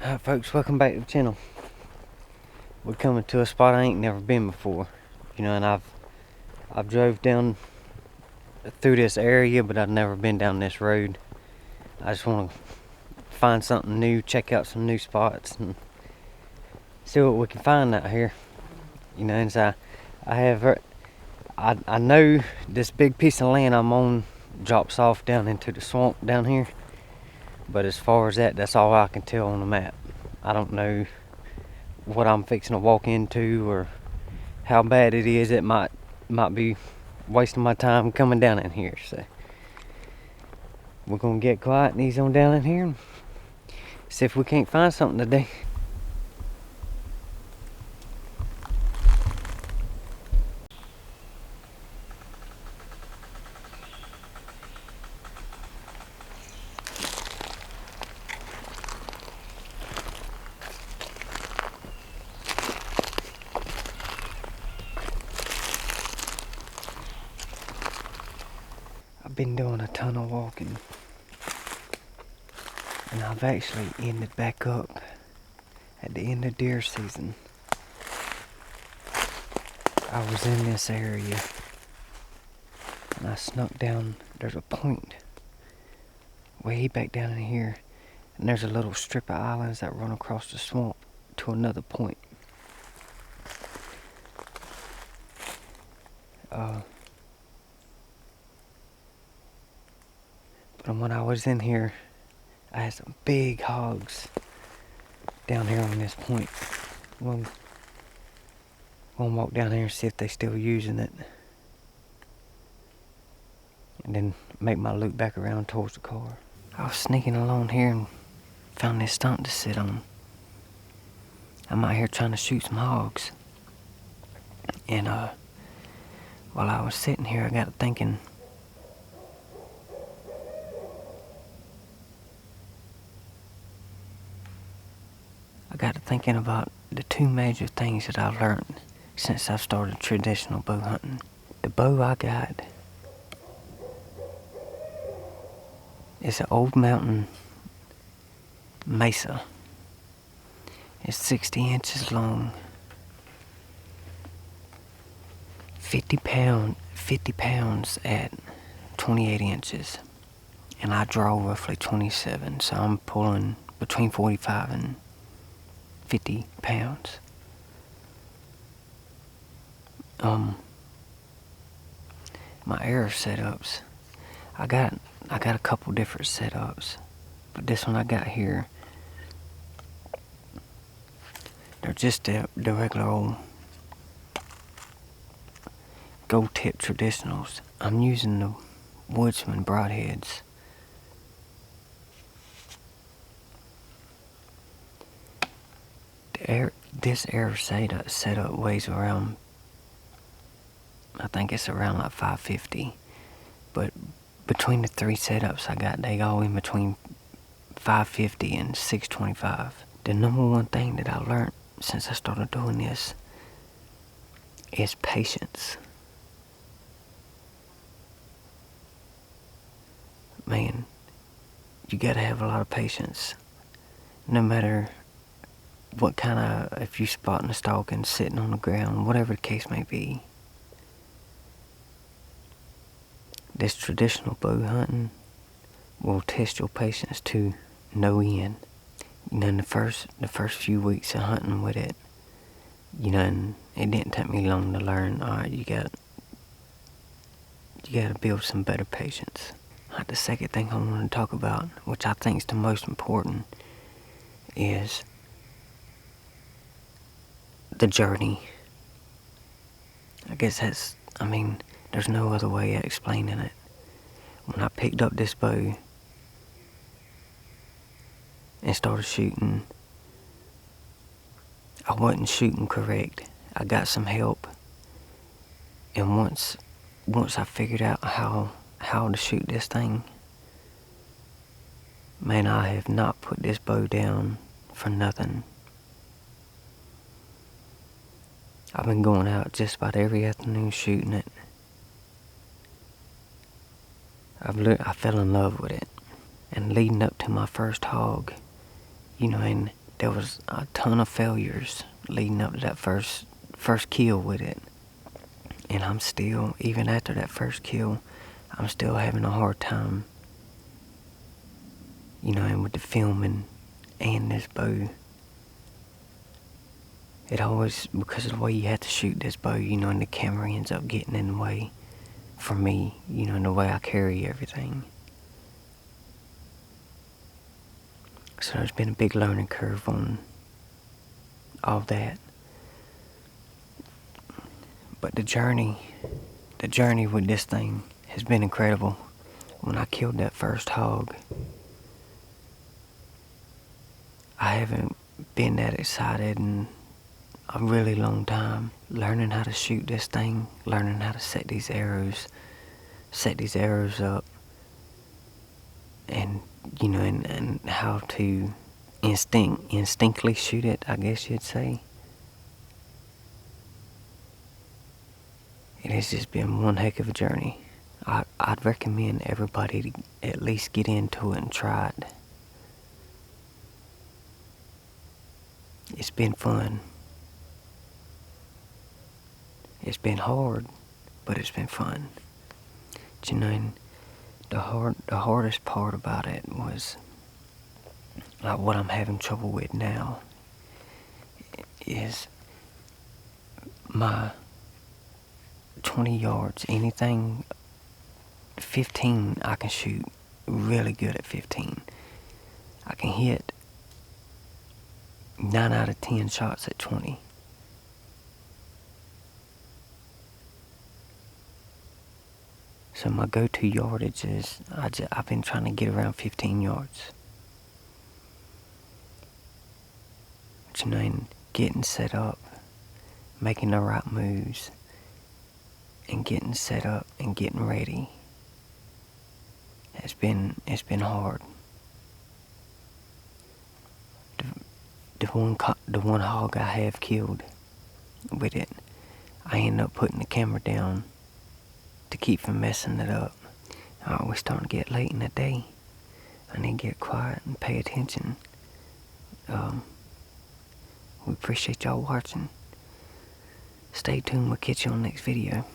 Alright folks, welcome back to the channel. We're coming to a spot I ain't never been before. And I've drove down through this area, but I've never been down this road. I just want to find something new, check out some new spots, and see what we can find out here. And so I know this big piece of land I'm on drops off down into the swamp down here. But as far as that's all I can tell on the map. I don't know what I'm fixing to walk into or how bad it is. It might be wasting my time coming down in here. So we're gonna get quiet and ease on down in here and see if we can't find something today. I've been doing a ton of walking, and I've actually ended back up at the end of deer season. I was in this area and I snuck down. There's a point way back down in here, and there's a little strip of islands that run across the swamp to another point. But when I was in here, I had some big hogs down here on this point. We'll walk down here and see if they're still using it, and then make my loop back around towards the car. I was sneaking along here and found this stump to sit on. I'm out here trying to shoot some hogs, and while I was sitting here, I got thinking. About the two major things that I've learned since I've started traditional bow hunting. The bow I got is an old mountain mesa. It's 60 inches long, 50 pounds at 28 inches, and I draw roughly 27, so I'm pulling between 45 and 50 pounds. My arrow setups, I got a couple different setups, but this one I got here, they're just the regular old gold tip traditionals. I'm using the Woodsman broadheads. This arrow setup weighs around, I think it's around like 550, but between the three setups I got, they all in between 550 and 625. The number one thing that I learned since I started doing this is patience. Man, you gotta have a lot of patience, no matter what kind of, if you spotting a stalk and sitting on the ground, whatever the case may be. This traditional bow hunting will test your patience to no end. In the first few weeks of hunting with it, and it didn't take me long to learn, alright, you gotta build some better patience. The second thing I want to talk about, which I think is the most important, is the journey. I guess there's no other way of explaining it. When I picked up this bow and started shooting, I wasn't shooting correct. I got some help, and once I figured out how to shoot this thing, man, I have not put this bow down for nothing. I've been going out just about every afternoon shooting it. I fell in love with it. And leading up to my first hog, and there was a ton of failures leading up to that first kill with it. And I'm still, even after that first kill, I'm still having a hard time, and with the filming and this bow. It always, because of the way you have to shoot this bow, and the camera ends up getting in the way for me, and the way I carry everything. So there's been a big learning curve on all that. But the journey with this thing has been incredible. When I killed that first hog, I haven't been that excited in a really long time. Learning how to shoot this thing, learning how to set these arrows up, and and how to instinctively shoot it, I guess you'd say. It has just been one heck of a journey. I'd recommend everybody to at least get into it and try it. It's been fun. It's been hard, but it's been fun. And the hardest part about it was, like, what I'm having trouble with now is my 20 yards, anything 15, I can shoot really good at 15. I can hit 9 out of 10 shots at 20. So my go-to yardage is, I've been trying to get around 15 yards. But getting set up, making the right moves, and getting set up and getting ready, it's been hard. The one hog I have killed with it, I end up putting the camera down to keep from messing it up. Oh, we're starting to get late in the day. I need to get quiet and pay attention. We appreciate y'all watching. Stay tuned, we'll catch you on the next video.